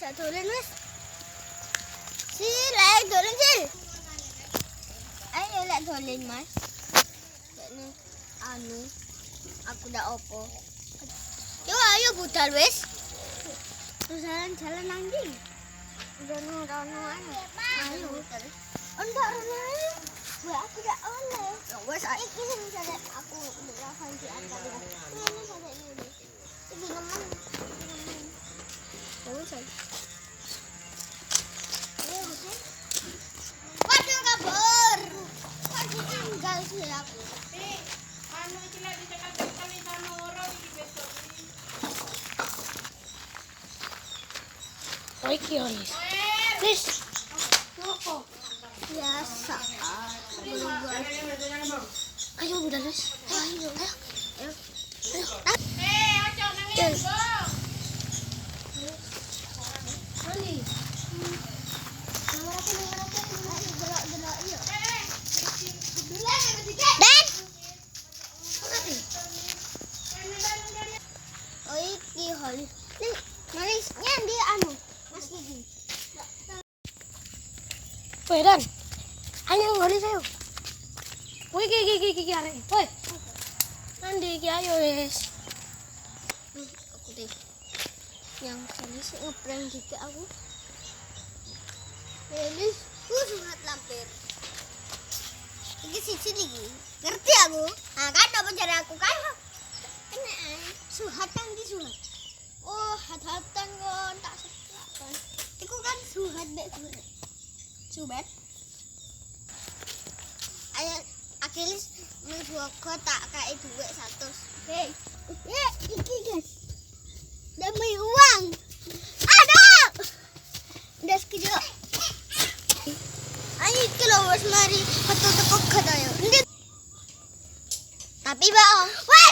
Tak dolen wis. Lek dolen sil. Ayo lek dolen Mas. Lekne anu aku ndak opo. Yo ayo budal wis. Jalan nang ndi? Rono anu. Ayo. Enggak rono. Wah aku ndak oleh. Wes iki sing jare aku ndelok di atas. Ini sampai ini. Iki nemen. Wes ayo. Waduh kabur. Waduh tinggal sih aku. Anu iki lek dicekal kali sama ora iki besok iki. Oh iki wis. Wis. Nopo? Biasa. Ayo udah wis. Ayo. Aja nangis, Bang. Ali. Oh iki Holly. Nih, nulisnya di anu, Mas Gigi. Woi Dan. Ayo ngori saya. Woi gigi arek. Woi. Nanti iki ayo wis. Aku deh. Yang kali sih ngeprank gitu aku. Ini surat lampir. Iki siji iki. Ngerti aku? Nah, kan apa cara aku kan? Kena suhatan di suhat. Oh, hat-hatan kon tak seplak kon. Iku kan suhat mek surat. Subat. Ayo Akilis mlebu tak kae dhuwit 100. Hei. Iki guys. Demi uang. Ada. Ndas kejo. Ayo iki lho wis mari metu teko ayo. Tapi bae.